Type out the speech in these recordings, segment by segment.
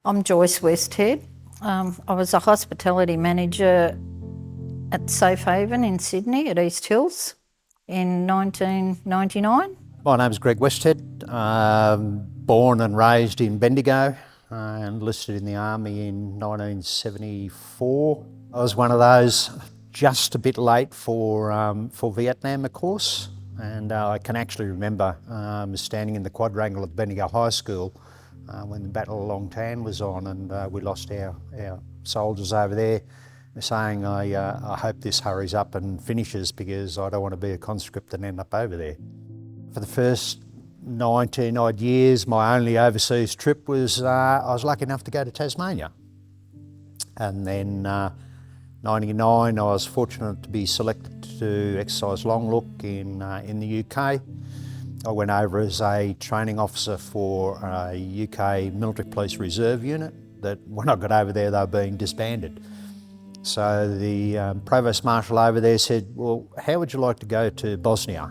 I'm Joyce Westhead. I was a hospitality manager at Safe Haven in Sydney at East Hills in 1999. My name's Greg Westhead, born and raised in Bendigo, enlisted in the Army in 1974. I was one of those just a bit late for Vietnam, of course, and I can actually remember standing in the quadrangle at Bendigo High School when the Battle of Long Tan was on, and we lost our soldiers over there, saying, I hope this hurries up and finishes because I don't want to be a conscript and end up over there. For the first 19 odd years, my only overseas trip was, I was lucky enough to go to Tasmania. And then 99, I was fortunate to be selected to exercise Long Look in the UK. I went over as a training officer for a UK Military Police Reserve unit that when I got over there, they were being disbanded. So the Provost Marshal over there said, well, how would you like to go to Bosnia?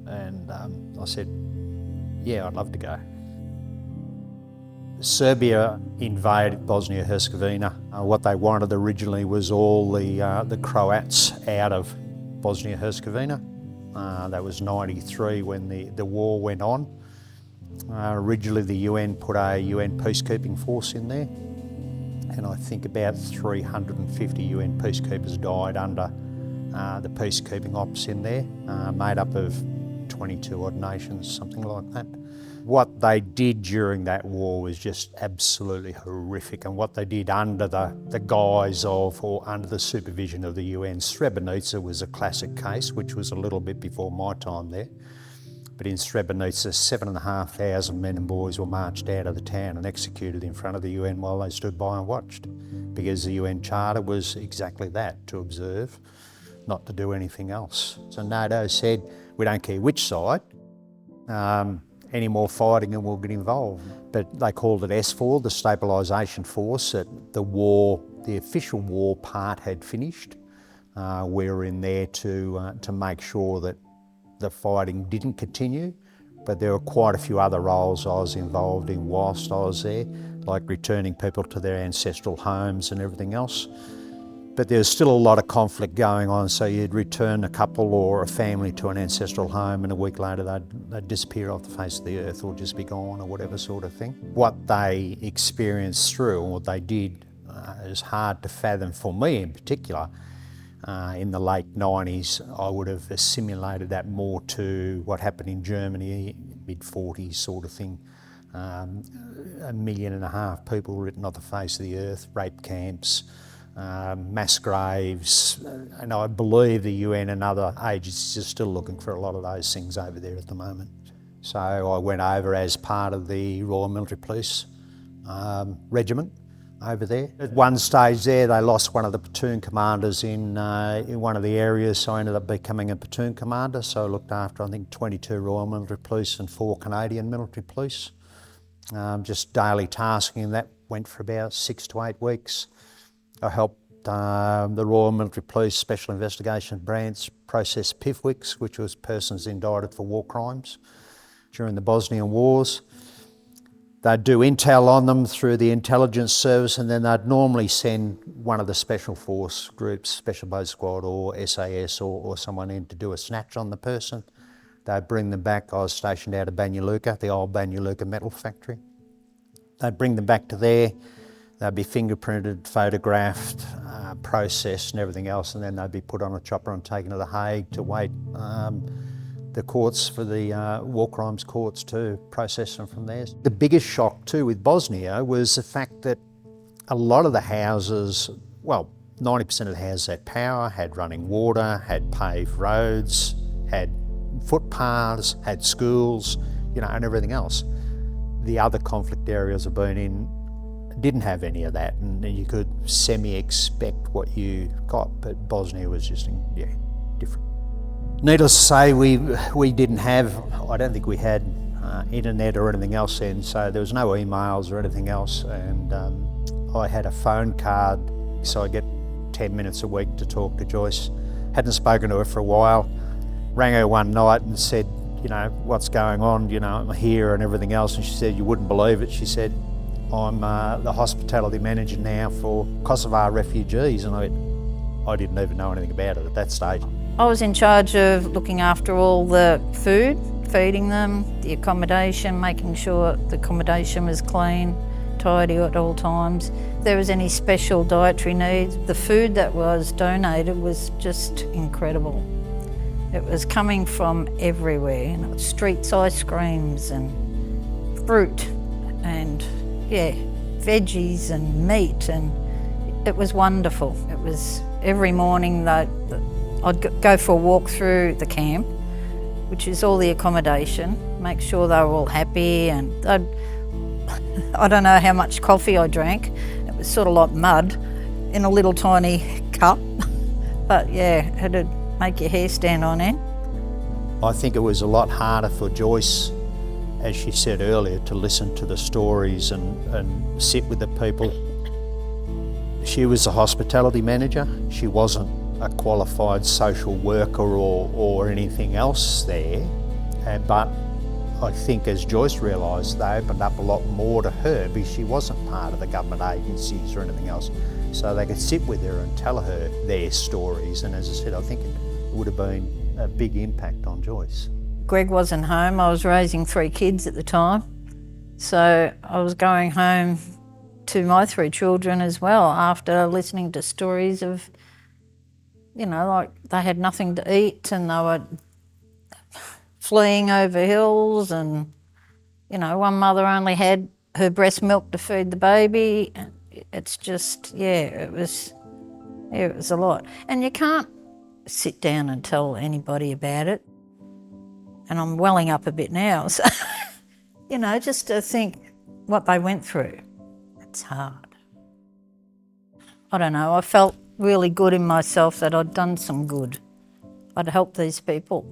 And I said, yeah, I'd love to go. Serbia invaded Bosnia-Herzegovina. What they wanted originally was all the Croats out of Bosnia-Herzegovina. That was 93 when the war went on. Originally the UN put a UN peacekeeping force in there, and I think about 350 UN peacekeepers died under the peacekeeping ops in there, made up of 22 odd nations, something like that. What they did during that war was just absolutely horrific, and what they did under the guise of or under the supervision of the UN. Srebrenica was a classic case, which was a little bit before my time there. But in Srebrenica, 7,500 men and boys were marched out of the town and executed in front of the UN while they stood by and watched, because the UN Charter was exactly that, to observe, not to do anything else. So NATO said, we don't care which side, any more fighting and we'll get involved. But they called it S4, the stabilisation force. That the official war part had finished. We were in there to make sure that the fighting didn't continue, but there were quite a few other roles I was involved in whilst I was there, like returning people to their ancestral homes and everything else. But there's still a lot of conflict going on, so you'd return a couple or a family to an ancestral home and a week later they'd disappear off the face of the earth or just be gone or whatever sort of thing. What they experienced through and what they did is hard to fathom for me in particular. In the late 90s, I would have assimilated that more to what happened in Germany, mid-40s sort of thing. 1.5 million people written off the face of the earth, rape camps, mass graves, and I believe the UN and other agencies are still looking for a lot of those things over there at the moment. So I went over as part of the Royal Military Police regiment over there. At one stage there, they lost one of the platoon commanders in one of the areas, so I ended up becoming a platoon commander. So I looked after, I think, 22 Royal Military Police and 4 Canadian Military Police. Just daily tasking, and that went for about 6 to 8 weeks. I helped the Royal Military Police Special Investigation Branch process PIVWICs, which was persons indicted for war crimes during the Bosnian Wars. They'd do intel on them through the intelligence service, and then they'd normally send one of the special force groups, Special Boat Squad or SAS or someone in to do a snatch on the person. They'd bring them back. I was stationed out of Banja Luka, the old Banja Luka metal factory. They'd bring them back to there. They'd be fingerprinted, photographed, processed and everything else, and then they'd be put on a chopper and taken to The Hague to wait the courts for the war crimes courts to process them from there. The biggest shock too with Bosnia was the fact that a lot of the houses, well, 90% of the houses had power, had running water, had paved roads, had footpaths, had schools, and everything else. The other conflict areas I've been in didn't have any of that, and you could semi-expect what you got, but Bosnia was just, different. Needless to say, we didn't have, I don't think we had internet or anything else then, so there was no emails or anything else, and I had a phone card, so I get 10 minutes a week to talk to Joyce. Hadn't spoken to her for a while, rang her one night and said, what's going on, I'm here and everything else, and she said, you wouldn't believe it, she said, I'm the hospitality manager now for Kosovar refugees, and I didn't even know anything about it at that stage. I was in charge of looking after all the food, feeding them, the accommodation, making sure the accommodation was clean, tidy at all times. If there was any special dietary needs, the food that was donated was just incredible. It was coming from everywhere, streets ice creams and fruit and veggies and meat, and it was wonderful. It was every morning that I'd go for a walk through the camp, which is all the accommodation, make sure they were all happy, and I don't know how much coffee I drank. It was sort of like mud in a little tiny cup, but yeah, it'd make your hair stand on end. I think it was a lot harder for Joyce, as she said earlier, to listen to the stories and sit with the people. She was a hospitality manager. She wasn't a qualified social worker or anything else there, but I think as Joyce realised, they opened up a lot more to her because she wasn't part of the government agencies or anything else. So they could sit with her and tell her their stories, and as I said, I think it would have been a big impact on Joyce. Greg wasn't home. I was raising 3 kids at the time, so I was going home to my 3 children as well after listening to stories of, like they had nothing to eat and they were fleeing over hills, and one mother only had her breast milk to feed the baby. It's just, it was a lot. And you can't sit down and tell anybody about it. And I'm welling up a bit now, so, just to think what they went through, it's hard. I don't know, I felt really good in myself that I'd done some good. I'd helped these people.